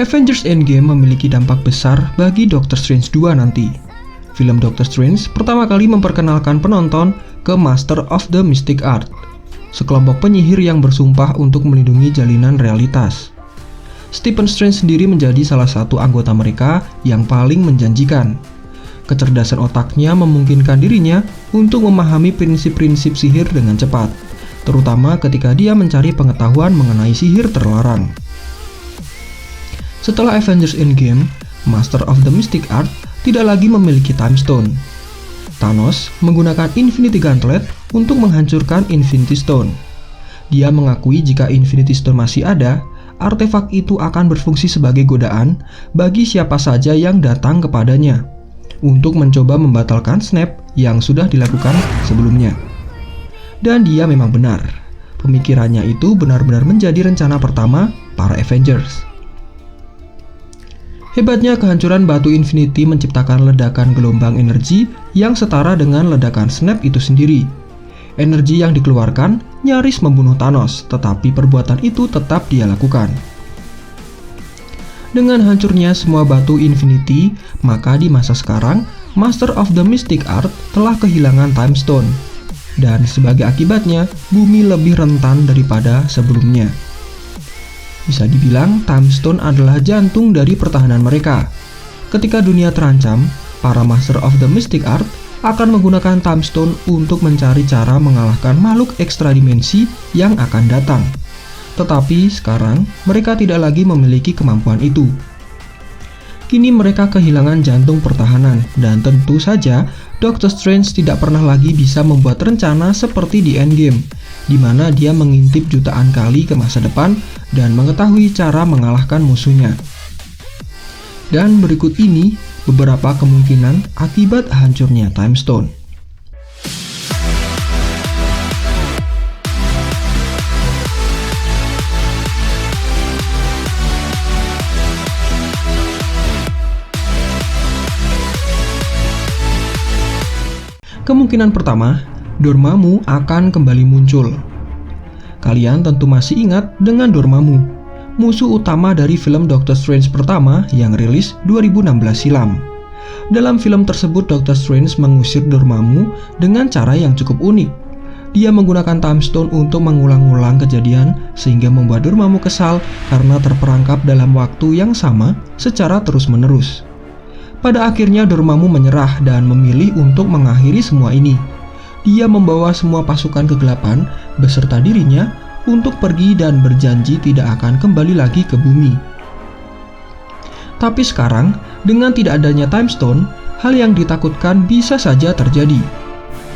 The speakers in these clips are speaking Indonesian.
Avengers Endgame memiliki dampak besar bagi Doctor Strange 2 nanti. Film Doctor Strange pertama kali memperkenalkan penonton ke Master of the Mystic Art, sekelompok penyihir yang bersumpah untuk melindungi jalinan realitas. Stephen Strange sendiri menjadi salah satu anggota mereka yang paling menjanjikan. Kecerdasan otaknya memungkinkan dirinya untuk memahami prinsip-prinsip sihir dengan cepat, terutama ketika dia mencari pengetahuan mengenai sihir terlarang. Setelah Avengers Endgame, Master of the Mystic Art tidak lagi memiliki Time Stone. Thanos menggunakan Infinity Gauntlet untuk menghancurkan Infinity Stone. Dia mengakui jika Infinity Stone masih ada, artefak itu akan berfungsi sebagai godaan bagi siapa saja yang datang kepadanya untuk mencoba membatalkan snap yang sudah dilakukan sebelumnya. Dan dia memang benar, pemikirannya itu benar-benar menjadi rencana pertama para Avengers. Hebatnya kehancuran batu Infinity menciptakan ledakan gelombang energi yang setara dengan ledakan snap itu sendiri. Energi yang dikeluarkan nyaris membunuh Thanos, tetapi perbuatan itu tetap dia lakukan. Dengan hancurnya semua batu Infinity, maka di masa sekarang, Master of the Mystic Art telah kehilangan Time Stone. Dan sebagai akibatnya, bumi lebih rentan daripada sebelumnya. Bisa dibilang, Time Stone adalah jantung dari pertahanan mereka. Ketika dunia terancam, para Master of the Mystic Art akan menggunakan Time Stone untuk mencari cara mengalahkan makhluk ekstra dimensi yang akan datang. Tetapi sekarang, mereka tidak lagi memiliki kemampuan itu. Kini mereka kehilangan jantung pertahanan, dan tentu saja Doctor Strange tidak pernah lagi bisa membuat rencana seperti di Endgame, di mana dia mengintip jutaan kali ke masa depan dan mengetahui cara mengalahkan musuhnya. Dan berikut ini beberapa kemungkinan akibat hancurnya Time Stone. Kemungkinan pertama, Dormammu akan kembali muncul. Kalian tentu masih ingat dengan Dormammu, musuh utama dari film Doctor Strange pertama yang rilis 2016 silam. Dalam film tersebut, Doctor Strange mengusir Dormammu dengan cara yang cukup unik. Dia menggunakan Time Stone untuk mengulang-ulang kejadian sehingga membuat Dormammu kesal karena terperangkap dalam waktu yang sama secara terus-menerus. Pada akhirnya Dormammu menyerah dan memilih untuk mengakhiri semua ini. Dia membawa semua pasukan kegelapan beserta dirinya untuk pergi dan berjanji tidak akan kembali lagi ke bumi. Tapi sekarang, dengan tidak adanya Time Stone, hal yang ditakutkan bisa saja terjadi.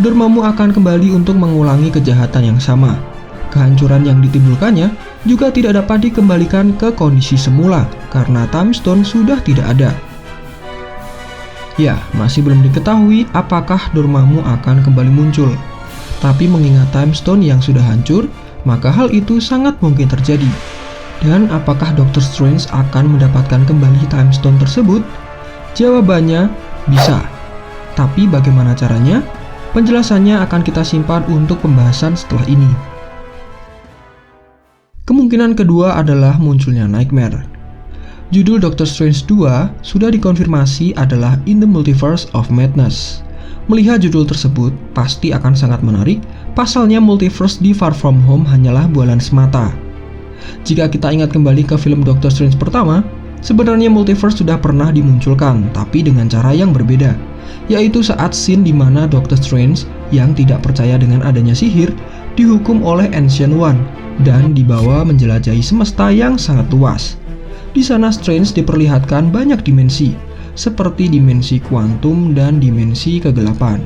Dormammu akan kembali untuk mengulangi kejahatan yang sama. Kehancuran yang ditimbulkannya juga tidak dapat dikembalikan ke kondisi semula karena Time Stone sudah tidak ada. Ya, masih belum diketahui apakah Dormammu akan kembali muncul. Tapi mengingat Time Stone yang sudah hancur, maka hal itu sangat mungkin terjadi. Dan apakah Doctor Strange akan mendapatkan kembali Time Stone tersebut? Jawabannya, bisa. Tapi bagaimana caranya? Penjelasannya akan kita simpan untuk pembahasan setelah ini. Kemungkinan kedua adalah munculnya Nightmare. Judul Doctor Strange 2 sudah dikonfirmasi adalah In the Multiverse of Madness. Melihat judul tersebut, pasti akan sangat menarik, pasalnya multiverse di Far From Home hanyalah bualan semata. Jika kita ingat kembali ke film Doctor Strange pertama, sebenarnya multiverse sudah pernah dimunculkan, tapi dengan cara yang berbeda, yaitu saat scene di mana Doctor Strange yang tidak percaya dengan adanya sihir dihukum oleh Ancient One dan dibawa menjelajahi semesta yang sangat luas. Di sana Strange diperlihatkan banyak dimensi, seperti dimensi kuantum dan dimensi kegelapan.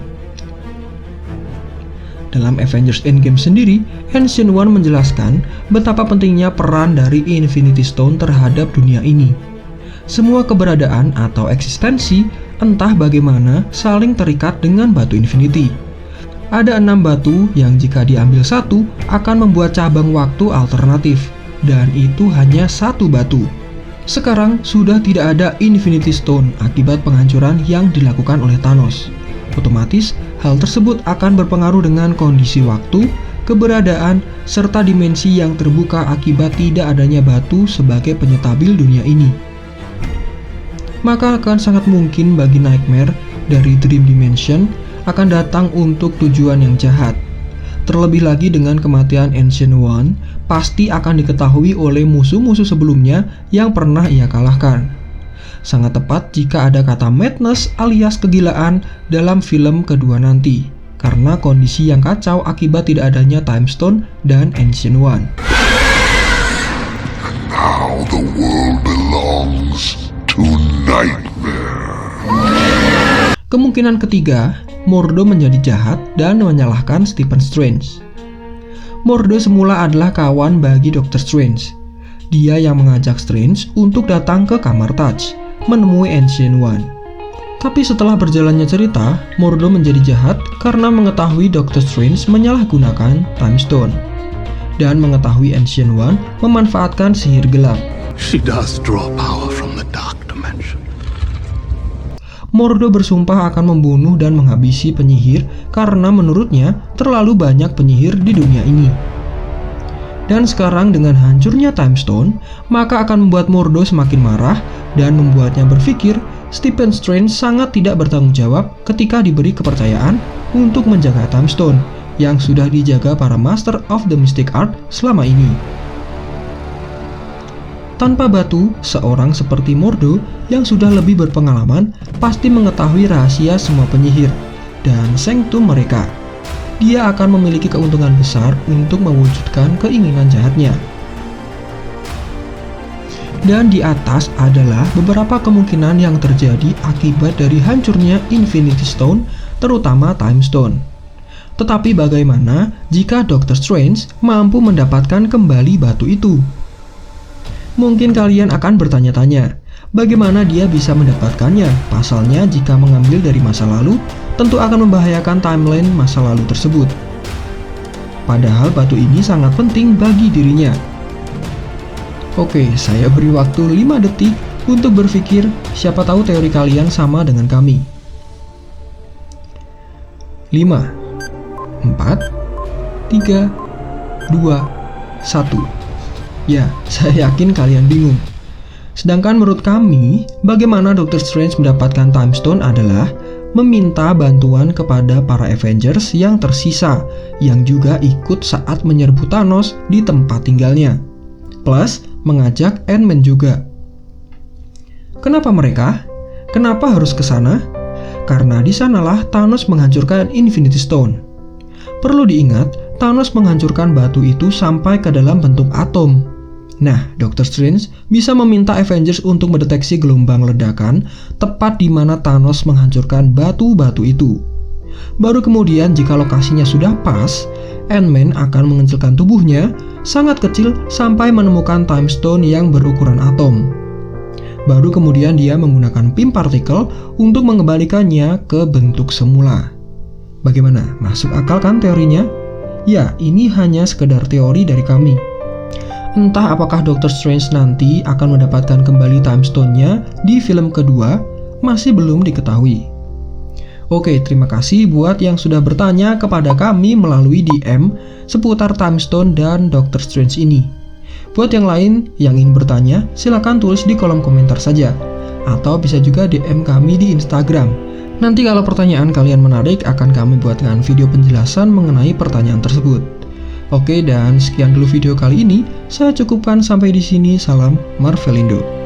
Dalam Avengers Endgame sendiri, Ancient One menjelaskan betapa pentingnya peran dari Infinity Stone terhadap dunia ini. Semua keberadaan atau eksistensi, entah bagaimana, saling terikat dengan batu Infinity. Ada 6 batu yang jika diambil satu akan membuat cabang waktu alternatif, dan itu hanya satu batu. Sekarang sudah tidak ada Infinity Stone akibat penghancuran yang dilakukan oleh Thanos. Otomatis, hal tersebut akan berpengaruh dengan kondisi waktu, keberadaan, serta dimensi yang terbuka akibat tidak adanya batu sebagai penyetabil dunia ini. maka akan sangat mungkin bagi Nightmare dari Dream Dimension akan datang untuk tujuan yang jahat. Terlebih lagi dengan kematian Ancient One, pasti akan diketahui oleh musuh-musuh sebelumnya yang pernah ia kalahkan. Sangat tepat jika ada kata madness alias kegilaan dalam film kedua nanti, karena kondisi yang kacau akibat tidak adanya Time Stone dan Ancient One. Now the world belongs to Nightmare. Kemungkinan ketiga, Mordo menjadi jahat dan menyalahkan Stephen Strange. Mordo semula adalah kawan bagi Dr. Strange. Dia yang mengajak Strange untuk datang ke kamar Touch, menemui Ancient One. Tapi setelah berjalannya cerita, Mordo menjadi jahat karena mengetahui Dr. Strange menyalahgunakan Time Stone dan mengetahui Ancient One memanfaatkan sihir gelap. She does draw power from the dark dimension. Mordo bersumpah akan membunuh dan menghabisi penyihir karena menurutnya terlalu banyak penyihir di dunia ini. Dan sekarang dengan hancurnya Time Stone, maka akan membuat Mordo semakin marah dan membuatnya berpikir Stephen Strange sangat tidak bertanggung jawab ketika diberi kepercayaan untuk menjaga Time Stone yang sudah dijaga para Master of the Mystic Art selama ini. Tanpa batu, seorang seperti Mordo yang sudah lebih berpengalaman pasti mengetahui rahasia semua penyihir dan sanctum mereka. Dia akan memiliki keuntungan besar untuk mewujudkan keinginan jahatnya. Dan di atas adalah beberapa kemungkinan yang terjadi akibat dari hancurnya Infinity Stone, terutama Time Stone. Tetapi bagaimana jika Dr. Strange mampu mendapatkan kembali batu itu? Mungkin kalian akan bertanya-tanya, bagaimana dia bisa mendapatkannya? Pasalnya jika mengambil dari masa lalu, tentu akan membahayakan timeline masa lalu tersebut. Padahal batu ini sangat penting bagi dirinya. Oke, saya beri waktu 5 detik untuk berpikir, siapa tahu teori kalian sama dengan kami. 5, 4, 3, 2, 1. Ya, saya yakin kalian bingung. Sedangkan menurut kami, bagaimana Dr. Strange mendapatkan Time Stone adalah meminta bantuan kepada para Avengers yang tersisa, yang juga ikut saat menyerbu Thanos di tempat tinggalnya. Plus, mengajak Ant-Man juga. Kenapa mereka? Kenapa harus ke sana? Karena di sanalah Thanos menghancurkan Infinity Stone. Perlu diingat, Thanos menghancurkan batu itu sampai ke dalam bentuk atom. Nah, Dr. Strange bisa meminta Avengers untuk mendeteksi gelombang ledakan tepat di mana Thanos menghancurkan batu-batu itu. Baru kemudian jika lokasinya sudah pas, Ant-Man akan mengecilkan tubuhnya sangat kecil sampai menemukan Time Stone yang berukuran atom. Baru kemudian dia menggunakan Pym Particle untuk mengembalikannya ke bentuk semula. Bagaimana? Masuk akal kan teorinya? Ya, ini hanya sekedar teori dari kami. Entah apakah Dr. Strange nanti akan mendapatkan kembali Time Stone-nya di film kedua, masih belum diketahui. Oke, terima kasih buat yang sudah bertanya kepada kami melalui DM seputar Time Stone dan Dr. Strange ini. Buat yang lain yang ingin bertanya, silakan tulis di kolom komentar saja. Atau bisa juga DM kami di Instagram. Nanti kalau pertanyaan kalian menarik, akan kami buatkan video penjelasan mengenai pertanyaan tersebut. Oke, dan sekian dulu video kali ini. Saya cukupkan sampai di sini. Salam Marvelindo.